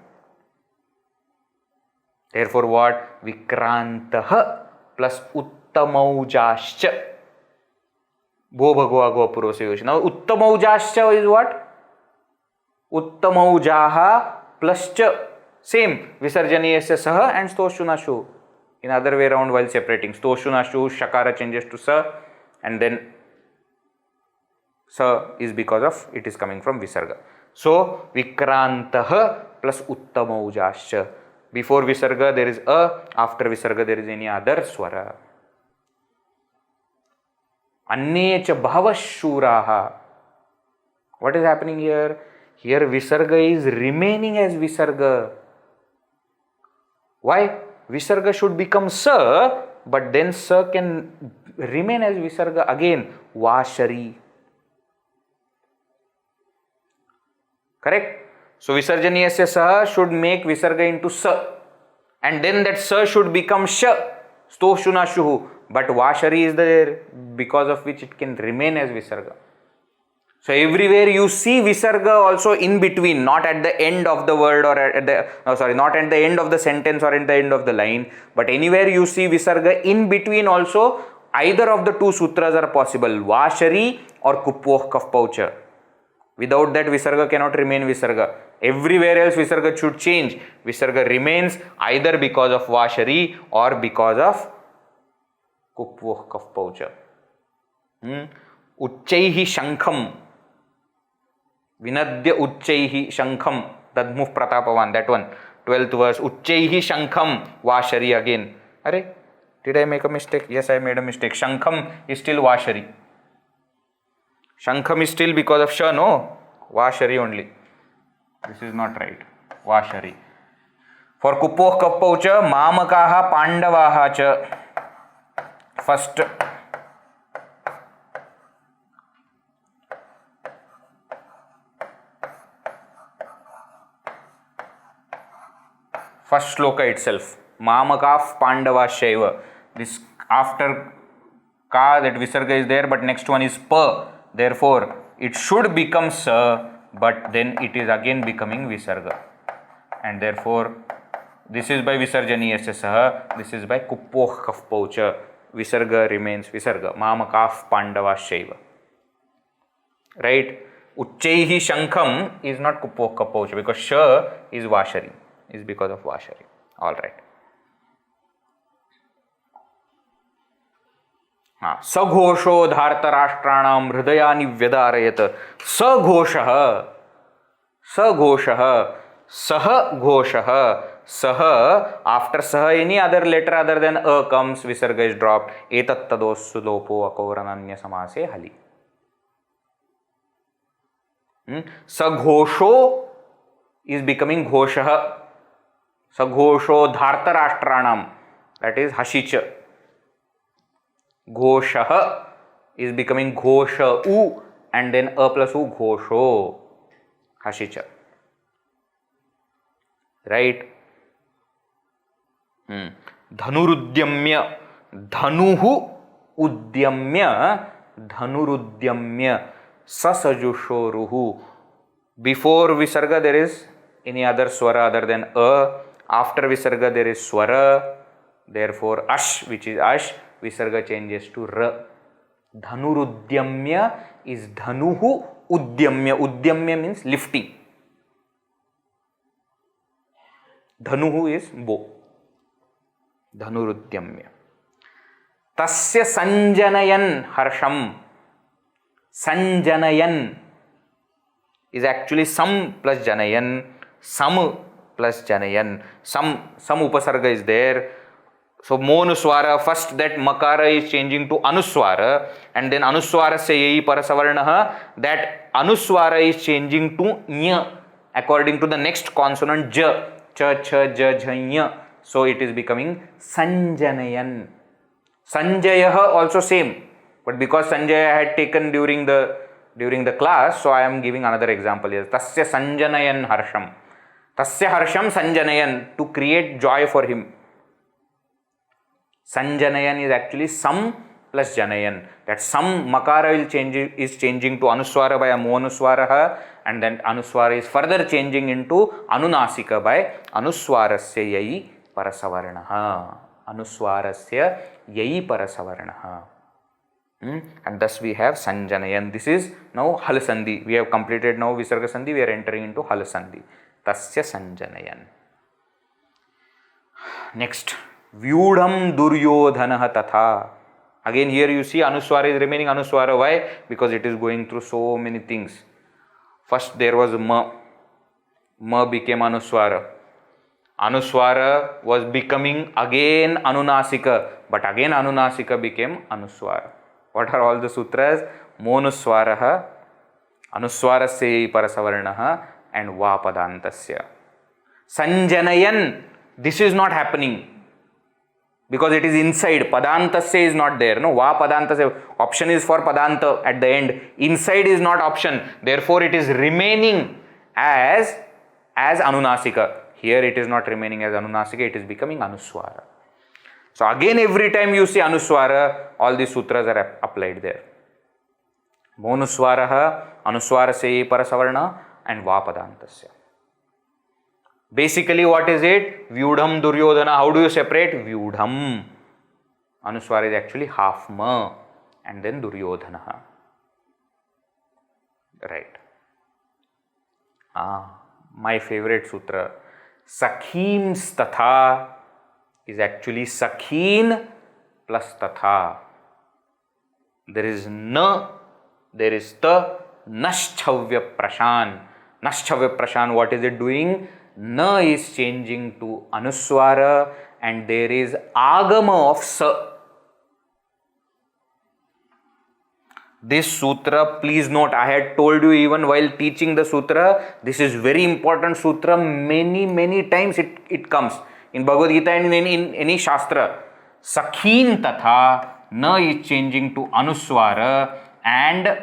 A: Therefore what? Vikrantaha plus Uttamaujascha. Bho bhagwa go puroseyoshi. Now Uttamaujascha is what? Uttamaujaha plus cha. Same, visarjaniyasya saha and stoshunashu. In other way around while separating. Stoshunashu, shakara changes to sa, and then sa is because of it is coming from visarga. So, vikrantaha plus uttamaujasya. Before visarga there is a, after visarga there is any other swara. Annecha bhavashuraha. What is happening here? Here visarga is remaining as visarga. Why? Visarga should become sa, but then sa can remain as visarga again. Vashari. Correct? So visarjaniyasya sa should make visarga into sa. And then that sa should become sha. Stoshunashuhu. But vashari is there, because of which it can remain as visarga. So everywhere you see visarga also in between, not at the end of the word or not at the end of the sentence or at the end of the line, but anywhere you see visarga in between also, either of the two sutras are possible, vashari or kupoh kafpaucha. Without that visarga cannot remain visarga. Everywhere else visarga should change. Visarga remains either because of vashari or because of kupoh kafpaucha. Uchchaihi shankham. Vinadya Uchchaihi Shankham, Dadmuh Pratapavan, that one, 12th verse, Uchchaihi Shankham, Vashari again. Arey, did I make a mistake? Yes, I made a mistake. Shankham is still Vashari. Shankham is still because of Sha, no? Vashari only. This is not right. Vashari. For Kupoh Kappaucha, Mamakaha Pandavaha cha. First shloka itself, Mamakaf Pandava Shaiva. This after Ka, that Visarga is there, but next one is Pa. Therefore, it should become Sa, but then it is again becoming Visarga. And therefore, this is by Visarjaniyasya Saha, this is by Kupoh Kafpaucha. Visarga remains Visarga. Mamakaf Pandava Shaiva. Right? Uchchaihi Shankham is not Kupoh Kafpaucha because Sha is Vashari. Is because of Vashari. Alright. Saghosho dhartarashtranam hridayani vyadarayat. Saghoshaha. Saha ghoshaha. Saha. After Saha, any other letter other than A comes, Visarga is dropped. Etat tados sulopo akorananya samase hali. Saghosho is becoming ghoshaha. Saghosho dhartarashtranam, that is hashicha. Ghosha is becoming ghosha u and then a plus u, ghosho, hashicha. Right? Dhanurudyamya, dhanuhu udyamya, dhanurudyamya, sasajushoruhu. Before visarga there is any other swara other than a. After visarga there is swara. Therefore ash, which is ash, visarga changes to ra. Dhanurudyamya is dhanuhu udyamya. Udyamya means lifting. Dhanuhu is bow. Dhanurudyamya. Tasya sanjanayan harsham. Sanjanayan is actually sam plus janayan, sam plus janayan. Some upasarga is there. So monuswara, first that makara is changing to anuswara, and then anuswara se yai parasavarnaha, that anuswara is changing to nya according to the next consonant ja, cha, cha, ja, jha, nya. So it is becoming sanjanayan. Sanjayah also same, but because Sanjaya I had taken during the class, so I am giving another example here. Tasya sanjanayan harsham. Tasya harsham sanjanayan, to create joy for him. Sanjanayan is actually sam plus janayan. That sam makara is changing to anuswara by a monuswara, and then anuswara is further changing into anunasika by anuswarasya yai parasavarnaha. Anuswarasya yai parasavarnaha. And thus we have sanjanayan. This is now hal sandhi. We have completed now visarga sandhi. We are entering into hal sandhi. Tasya sanjanayan. Next, vyudham duryodhanah tatha. Again here you see anuswara is remaining anuswara. Why? Because it is going through so many things. First there was ma. Ma became anuswara. Anuswara was becoming again anunasika. But again anunasika became anuswara. What are all the sutras? Monuswaraha, anuswarasya parasavarnaha, and vapadantasya. Sanjanayan, this is not happening because it is inside. Padantasya is not there. No, vapadantasya, option is for padanta at the end. Inside is not option. Therefore, it is remaining as anunasika. Here it is not remaining as anunasika, it is becoming anuswara. So again every time you see anuswara, all these sutras are applied there. Monuswaraha, anuswarasya parasavarna, and vapadantasya. Basically what is it? Vyudham duryodhana. How do you separate? Vyudham. Anuswara is actually half ma, and then duryodhana. Right. My favorite sutra. Sakhims tatha is actually sakhin plus tatha. There is na, there is ta, naschavya prashan. Naschavya prashan, what is it doing? Na is changing to anuswara, and there is agama of sa. This sutra, please note, I had told you even while teaching the sutra, this is very important sutra. Many times it comes in Bhagavad Gita and in any Shastra. Sakhin tatha, na is changing to anuswara, and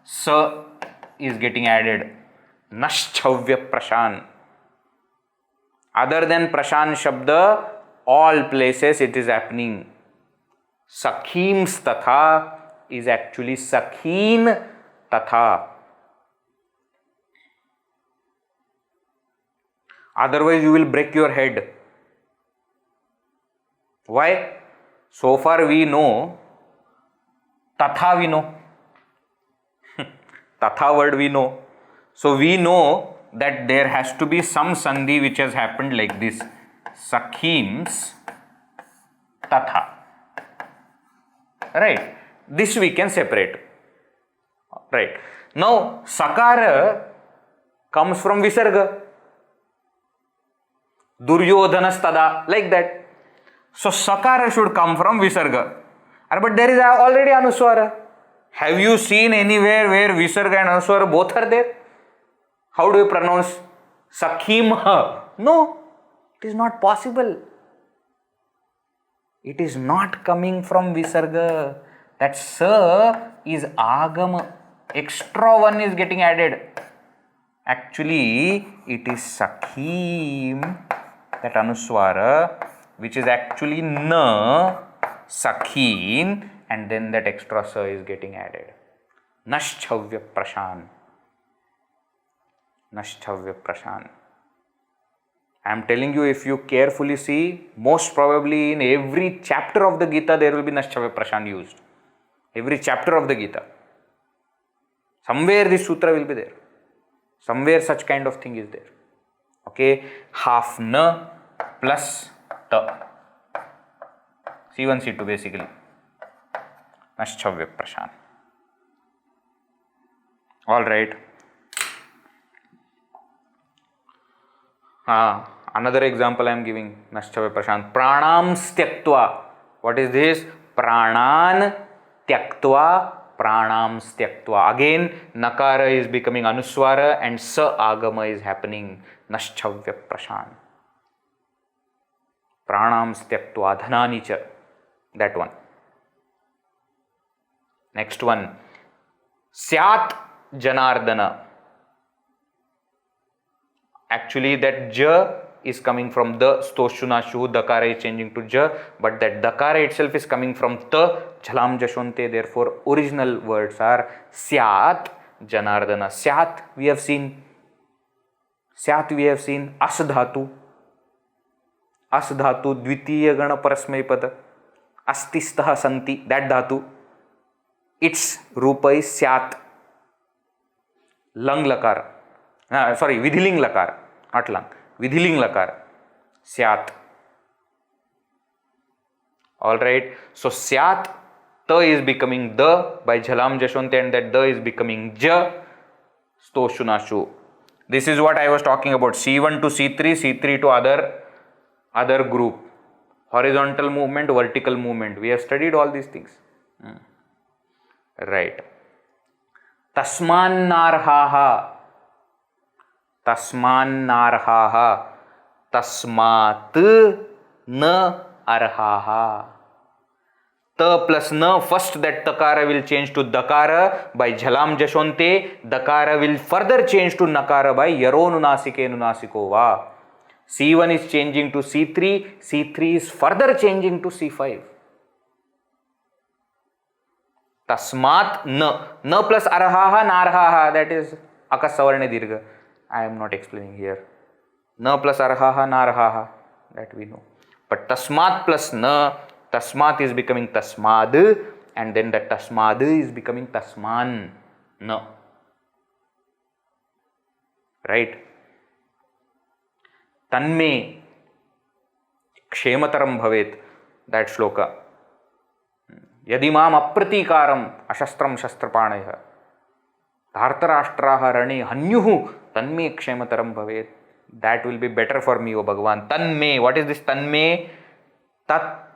A: sa is getting added. Naschavya prashan. Other than prashan shabda, all places it is happening. Sakhims tatha is actually sakhin tatha. Otherwise you will break your head. Why? So far we know, tatha we know. Tatha word we know. So we know that there has to be some sandhi which has happened like this. Sakhims tatha. Right. This we can separate. Right. Now, sakara comes from visarga. Duryodhanastada, like that. So, sakara should come from visarga. But there is already anuswara. Have you seen anywhere where visarga and anuswara both are there? How do you pronounce? Sakhimha? No. It is not possible. It is not coming from Visarga. That Sa is Agama. Extra one is getting added. Actually, it is Sakhim, that Anuswara, which is actually Na, Sakhin, and then that extra Sa is getting added. Naschavya Prashan. Naschavya Prashan. I am telling you, if you carefully see, most probably in every chapter of the Gita, there will be Naschavya Prashan used. Every chapter of the Gita. Somewhere this sutra will be there. Somewhere such kind of thing is there. Okay, half na plus ta. C1, C2 basically. Naschavya Prashan. Alright. Another example I am giving. Naschavya Prashan. Pranam styaktva. What is this? Pranan tyaktva. Pranam styaktva. Again, Nakara is becoming Anuswara and Sa Agama is happening. Naschavya Prashan. Pranam styaktva. Dhanani cha. That one. Next one. Syat Janardana. Actually, that Ja is coming from the Stoshunashu, Dakara is changing to Ja, but that Dakara itself is coming from Ta, Jhalam Jashonte. Therefore, original words are Syat Janardana. Syat we have seen. Syat we have seen. As Dhatu. As Dhatu, Dvitiya Gana Parasmay Pada. Astistaha Santi. That Dhatu. Its Rupa is Syat. Lang Lakar. Vidhiling Lakar. Not Lang. Vidhiling Lakar. Syat. Alright. So Syat, Ta is becoming Da by Jhalam Jashonte, and that Da is becoming Ja, Stoshunashu. This is what I was talking about. C1 to C3, C3 to other group. Horizontal movement, vertical movement. We have studied all these things. Right. Tasman narhaha. Tasman narhaha. Tasmat na arhaha. Ta plus na, first that Takara will change to Dakara by Jhalam Jashonte. Dakara will further change to Nakara by Yaronu Nasike Nunasikova. C1 is changing to C3. C3 is further changing to C5. Tasmat na. Na plus arhaha, narhaha. That is Akasavarne Dirgha. I am not explaining here. Na plus arhaha, narhaha. That we know. But Tasmat plus na, Tasmat is becoming Tasmad, and then that Tasmad is becoming Tasman. Na. Right? Tanme Kshemataram Bhavet. That shloka. Yadimam apratikaram ashastram shastrapanaya. Dhartarashtraha rane hanyuhu tanme kshemataram bhavet. That will be better for me, O Bhagavan. Tanme. What is this tanme? Tat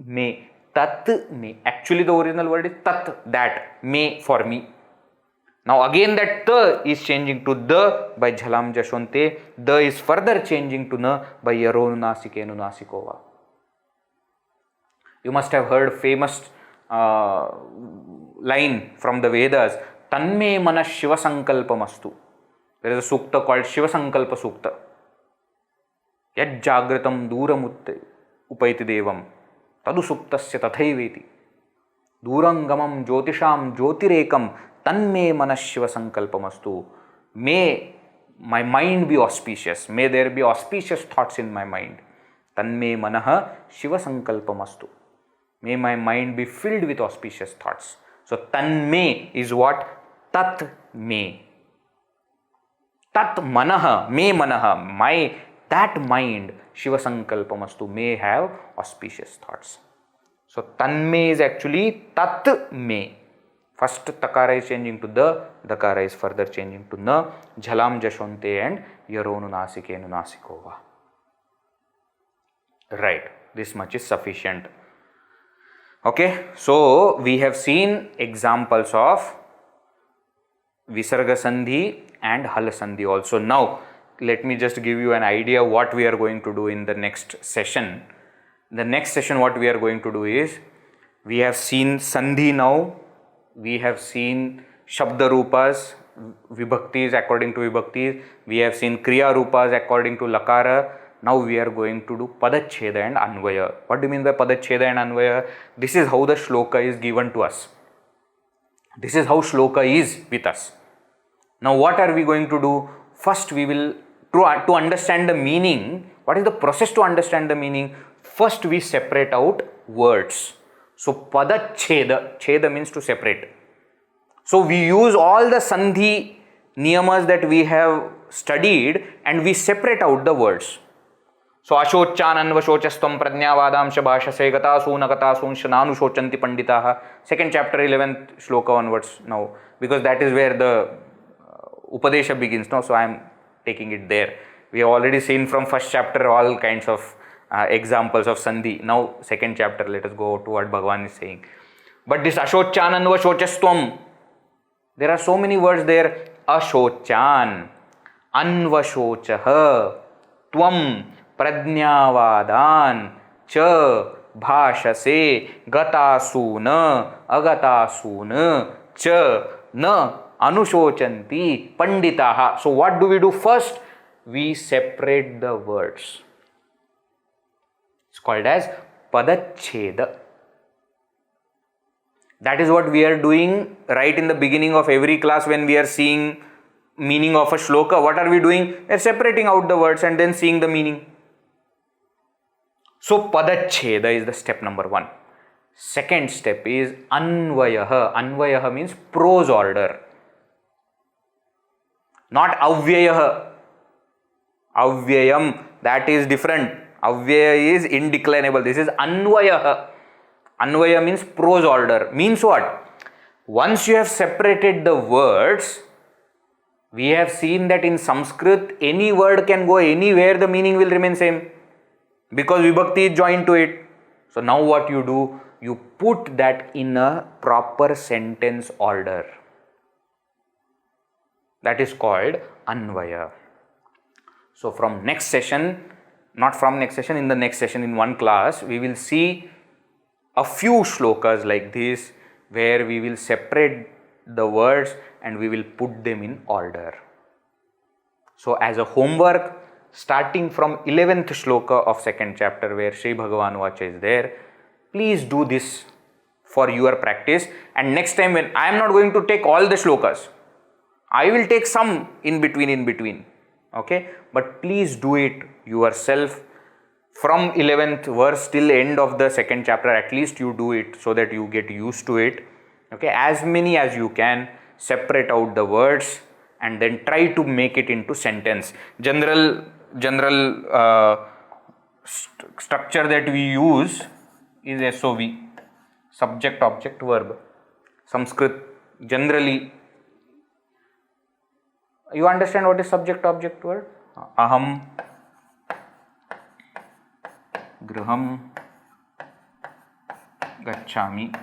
A: me. Tat me. Actually the original word is tat. That. Me for me. Now again that ta is changing to da by Jhalam Jashonte. Da is further changing to na by Yaronu Nasike Nunasikova. You must have heard famous line from the Vedas. Tanme mana Shiva Sankalpamastu. There is a sukta called Shiva Sankalpa Sukta. Yad Jagratam Duramutte Upaiti Devam Tadu Suktasya Tathaiveti Durangamam Jyotisham Jyotirekam Tanme mana Shiva Sankalpamastu. May my mind be auspicious. May there be auspicious thoughts in my mind. Tanme manaha Shiva Sankalpamastu. May my mind be filled with auspicious thoughts. So, tanme is what? Tat me. Tat manaha, me manaha, my, that mind, Shiva Sankalpamastu, may have auspicious thoughts. So, tanme is actually tat me. First Takara is changing to the, Dakara is further changing to na, Jhalam Jashonte and Yaronu Nasike Nunasikova. Right, this much is sufficient. Okay, so we have seen examples of Visarga Sandhi and Hal Sandhi also. Now, let me just give you an idea what we are going to do in the next session. The next session what we are going to do is, we have seen Sandhi now, we have seen Shabda Rupas, Vibhaktis according to Vibhaktis, we have seen Kriya Rupas according to Lakara. Now we are going to do Padacheda and Anvaya. What do you mean by Padacheda and Anvaya? This is how the shloka is given to us. This is how shloka is with us. Now what are we going to do? First we will, to understand the meaning, what is the process to understand the meaning? First we separate out words. So Padacheda, Cheda means to separate. So we use all the Sandhi niyamas that we have studied and we separate out the words. So Ashochan Anvashocastvam Pradnyavadamsha Bhashase Gata Sunakata Sunshana Anushocanti Panditaha. Second chapter 11th shloka onwards now, because that is where the Upadesha begins now, so I am taking it there. We have already seen from first chapter all kinds of examples of Sandhi. Now second chapter, let us go to what Bhagavan is saying. But this Ashochan Anvashocastvam, there are so many words there. Ashochan, Anvashochaha, Tvam, Pradnyavadan, Cha, Bhashase, Gatasuna, Agatasuna, Cha, Na, Anushocanti, Panditaha. So what do we do first? We separate the words. It's called as Padacheda. That is what we are doing right in the beginning of every class when we are seeing meaning of a shloka. What are we doing? We are separating out the words and then seeing the meaning. So Padacheda is the step number 1. Second step is Anvayaha. Anvayaha means prose order. Not Avyayaha. Avyayam, that is different. Avyaya is indeclinable. This is Anvayaha. Anvaya means prose order. Means what? Once you have separated the words, we have seen that in Sanskrit, any word can go anywhere, the meaning will remain same, because Vibhakti is joined to it. So now what you do? You put that in a proper sentence order. That is called Anvaya. So from next session, not from next session, in the next session in one class, we will see a few shlokas like this, where we will separate the words and we will put them in order. So as a homework, starting from 11th shloka of second chapter, where Sri Bhagavan Vacha is there, please do this for your practice. And next time, when I am not going to take all the shlokas, I will take some in between. Okay, but please do it yourself from 11th verse till end of the second chapter. At least you do it so that you get used to it. Okay, as many as you can, separate out the words and then try to make it into sentence. General structure that we use is SOV, subject, object, verb. Sanskrit generally, you understand what is subject, object, verb? Aham griham gacchami.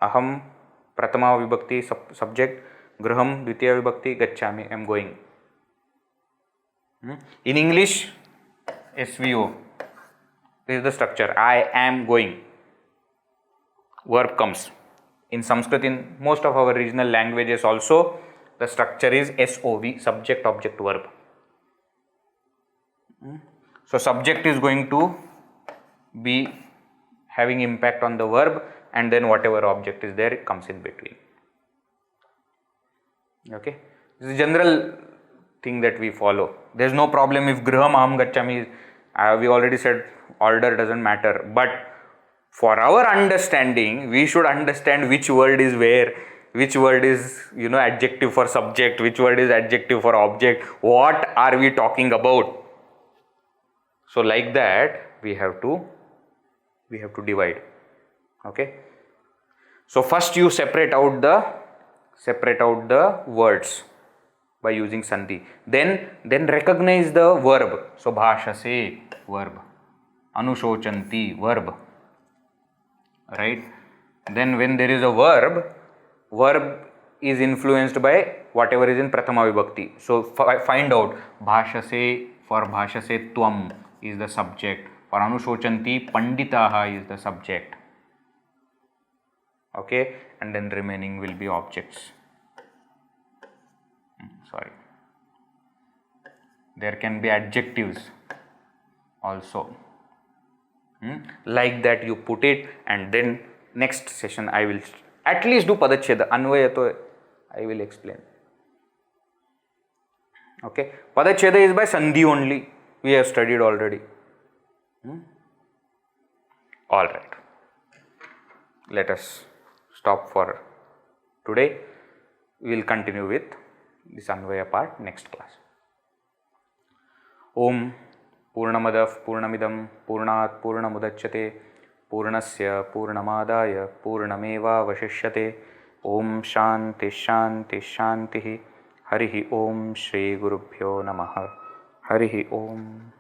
A: Aham pratama vibhakti subject, griham dvitiya vibhakti, gacchami, I am going. In English, SVO, this is the structure, I am going. Verb comes. In Sanskrit, in most of our regional languages also, the structure is SOV, subject, object, verb. So subject is going to be having impact on the verb, and then whatever object is there, it comes in between. Okay, this is general thing that we follow. There is no problem if griham aham gacchami, we already said order doesn't matter, but for our understanding, we should understand which word is where, which word is, adjective for subject, which word is adjective for object, what are we talking about. So like that, we have to divide. Okay. So first you separate out the words by using Sandhi. Then recognize the verb. So bhashase, verb. Anushocanti, verb. Right. Then when there is a verb, Verb is influenced by whatever is in Prathama Vibhakti. So find out. Bhashase, for Bhashase Tvam is the subject. For Anushocanti, Panditaha is the subject. Okay, and then remaining will be objects. Sorry. There can be adjectives also. Like that you put it, and then next session I will at least do Padacheda. Anvaya to I will explain. Okay, Padacheda is by Sandhi only. We have studied already. All right. Let us stop for today. We will continue with this Anvaya part next class. Om Purnamadav Purnamidam Purnat Purnamudachyate Purnasya Purnamadaya Purnameva Vashishyate. Om Shanti Shanti Shanti. Harihi Om Shri Gurubhyo Namaha. Harihi Om.